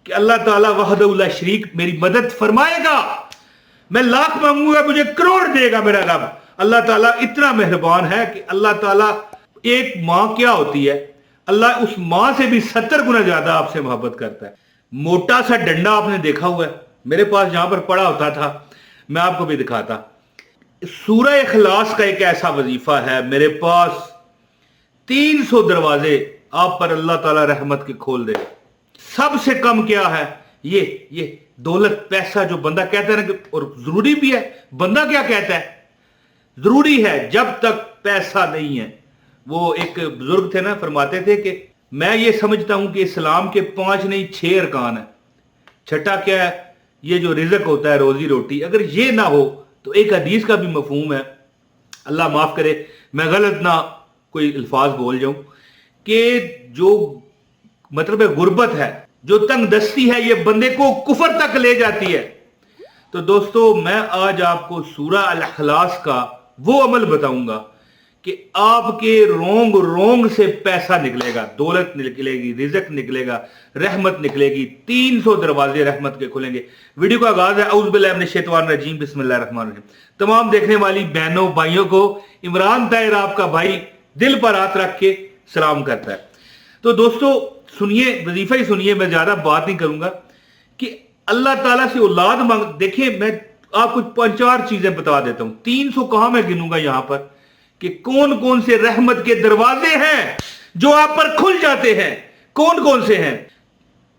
کہ اللہ تعالیٰ وحدہ لا شریک میری مدد فرمائے گا, میں لاکھ مانگوں گا مجھے کروڑ دے گا میرا رب. اللہ تعالیٰ اتنا مہربان ہے کہ اللہ تعالیٰ, ایک ماں کیا ہوتی ہے, اللہ اس ماں سے بھی 70 گنا زیادہ آپ سے محبت کرتا ہے. موٹا سا ڈنڈا آپ نے دیکھا ہوا ہے, میرے پاس جہاں پر پڑا ہوتا تھا, میں آپ کو بھی دکھاتا. سورہ اخلاص کا ایک ایسا وظیفہ ہے میرے پاس, 300 دروازے آپ پر اللہ تعالیٰ رحمت کے کھول دے. سب سے کم کیا ہے یہ دولت پیسہ جو بندہ کہتا ہے نا, اور ضروری بھی ہے. بندہ کیا کہتا ہے, ضروری ہے جب تک پیسہ نہیں ہے. وہ ایک بزرگ تھے نا, فرماتے تھے کہ میں یہ سمجھتا ہوں کہ اسلام کے 5 نہیں 6 ارکان ہیں. چھٹا کیا ہے, یہ جو رزق ہوتا ہے روزی روٹی, اگر یہ نہ ہو تو ایک حدیث کا بھی مفہوم ہے, اللہ معاف کرے میں غلط نہ کوئی الفاظ بول جاؤں, کہ جو مطلب ہے غربت ہے, جو تنگ دستی ہے, یہ بندے کو کفر تک لے جاتی ہے. تو دوستو میں آج آپ کو سورہ الاخلاص کا وہ عمل بتاؤں گا کہ آپ کے رونگ رونگ سے پیسہ نکلے گا, دولت نکلے گی, رزق نکلے گا, رحمت نکلے گی. 300 دروازے رحمت کے کھلیں گے. ویڈیو کا آغاز ہے اعوذ باللہ من الشیطان الرجیم بسم اللہ الرحمن الرحیم. تمام دیکھنے والی بہنوں بھائیوں کو عمران طاہر آپ کا بھائی دل پر ہاتھ رکھ کے سلام کرتا ہے. تو دوستو سنیے, وظیفہ ہی سنیے, میں زیادہ بات نہیں کروں گا. کہ اللہ تعالیٰ سے اولاد مانگ, دیکھیں میں آپ کو 5-4 چیزیں بتا دیتا ہوں. 300 کہاں میں گنوں گا یہاں پر, کہ کون کون سے رحمت کے دروازے ہیں جو آپ پر کھل جاتے ہیں. کون کون سے ہیں؟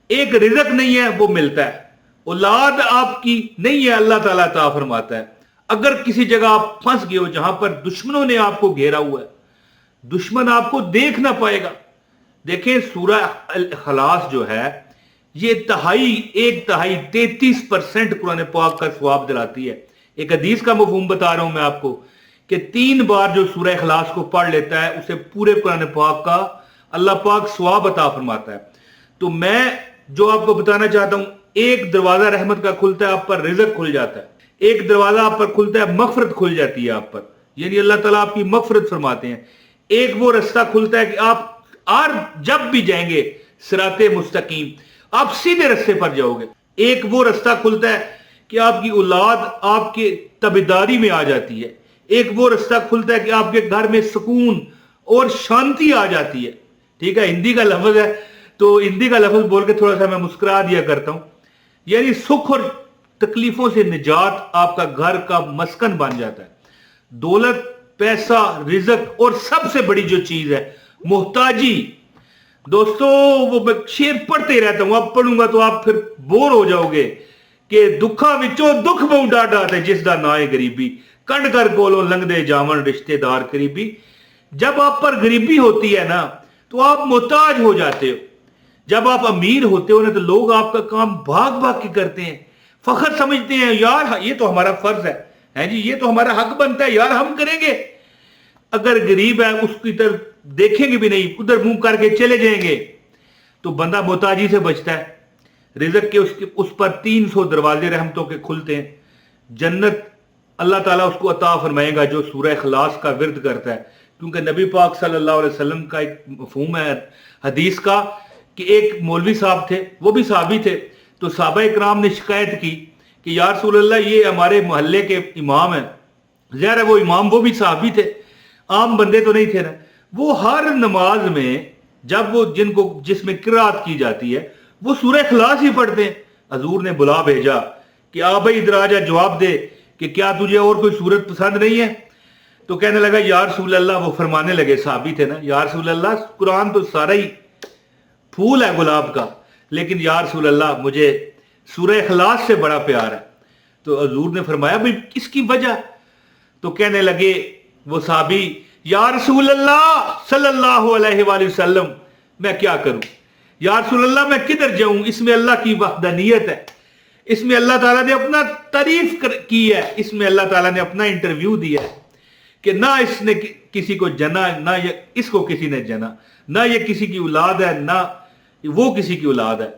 ایک رزق نہیں ہے وہ ملتا ہے, اولاد آپ کی نہیں ہے اللہ تعالیٰ عطا فرماتا ہے. اگر کسی جگہ آپ پھنس گئے ہو جہاں پر دشمنوں نے آپ کو گھیرا ہوا ہے, دشمن آپ کو دیکھ نہ پائے گا. دیکھیں سورہ الاخلاص جو ہے یہ 1/3 33% قرآن پاک کا ثواب دلاتی ہے. ایک حدیث کا مفہوم بتا رہا ہوں میں آپ کو, کہ 3 بار جو سورہ اخلاص کو پڑھ لیتا ہے اسے پورے قرآن پاک کا اللہ پاک ثواب عطا فرماتا ہے. تو میں جو آپ کو بتانا چاہتا ہوں, ایک دروازہ رحمت کا کھلتا ہے آپ پر رزق کھل جاتا ہے, ایک دروازہ آپ پر کھلتا ہے مغفرت کھل جاتی ہے آپ پر, یعنی اللہ تعالیٰ آپ کی مغفرت فرماتے ہیں. ایک وہ رستہ کھلتا ہے کہ آپ اور جب بھی جائیں گے صراط مستقیم, آپ سیدھے رستے پر جاؤ گے. ایک وہ رستہ کھلتا ہے کہ آپ کی اولاد آپ کے تابعداری میں آ جاتی ہے. ایک وہ رستہ کھلتا ہے کہ آپ کے گھر میں سکون اور شانتی آ جاتی ہے. ٹھیک ہے, ہندی کا لفظ ہے تو ہندی کا لفظ بول کے تھوڑا سا میں مسکرا دیا کرتا ہوں. یعنی سکھ اور تکلیفوں سے نجات آپ کا گھر کا مسکن بن جاتا ہے. دولت, پیسہ, رزق, اور سب سے بڑی جو چیز ہے محتاجی. دوستو وہ میں شعر پڑھتے رہتا ہوں, اب پڑھوں گا تو آپ پھر بور ہو جاؤ گے, کہ دکھاں وچوں دکھ بہو ڈاڈا تے جس دا نا ہے غریبی, کنڈ کر کولوں لنگ دے جاون رشتے دار قریبی. جب آپ پر غریبی ہوتی ہے نا تو آپ محتاج ہو جاتے ہو. جب آپ امیر ہوتے ہو نا تو لوگ آپ کا کام بھاگ بھاگ کے کرتے ہیں, فخر سمجھتے ہیں, یار یہ تو ہمارا فرض ہے جی, یہ تو ہمارا حق بنتا ہے یار, ہم کریں گے. اگر غریب ہے اس کی طرف دیکھیں گے بھی نہیں, ادھر منہ کر کے چلے جائیں گے, تو بندہ محتاجی سے بچتا ہے. رزق کے اس پر 300 دروازے رحمتوں کے کھلتے ہیں. جنت اللہ تعالیٰ اس کو عطا فرمائے گا جو سورہ اخلاص کا ورد کرتا ہے. کیونکہ نبی پاک صلی اللہ علیہ وسلم کا ایک مفہوم ہے حدیث کا, کہ ایک مولوی صاحب تھے, وہ بھی صحابی تھے, تو صحابہ اکرام نے شکایت کی کہ یا رسول اللہ یہ ہمارے محلے کے امام ہیں. ظاہر ہے وہ امام وہ بھی صحابی تھے, عام بندے تو نہیں تھے نا. وہ ہر نماز میں جب وہ جس میں قرات کی جاتی ہے وہ سورہ اخلاص ہی پڑھتے ہیں. حضور نے بلا بھیجا کہ آ بھائی ادھر آ جا, جواب دے کہ کیا تجھے اور کوئی سورت پسند نہیں ہے. تو کہنے لگا یا رسول اللہ, وہ فرمانے لگے, صحابی تھے نا, یا رسول اللہ قرآن تو سارا ہی پھول ہے گلاب کا, لیکن یا رسول اللہ مجھے سورہ اخلاص سے بڑا پیار ہے. تو حضور نے فرمایا بھئی کس کی وجہ؟ تو کہنے لگے وہ صحابی, یا رسول اللہ صلی اللہ علیہ وآلہ وسلم میں کیا کروں, یا رسول اللہ میں کدھر جاؤں, اس میں اللہ کی وحدانیت ہے, اس میں اللہ تعالیٰ نے اپنا تعریف کی ہے, اس میں اللہ تعالیٰ نے اپنا انٹرویو دیا ہے کہ نہ اس نے کسی کو جنا, نہ اس کو کسی نے جنا, نہ یہ کسی کی اولاد ہے, نہ وہ کسی کی اولاد ہے,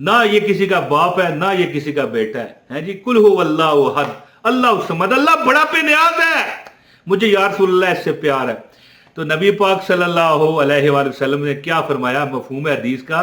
نہ یہ کسی کا باپ ہے, نہ یہ کسی کا بیٹا ہے جی. قل هو اللہ احد اللہ الصمد, اللہ بڑا بے نیاز ہے, مجھے یا رسول اللہ اس سے پیار ہے. تو نبی پاک صلی اللہ علیہ وآلہ وسلم نے کیا فرمایا, مفہوم حدیث کا,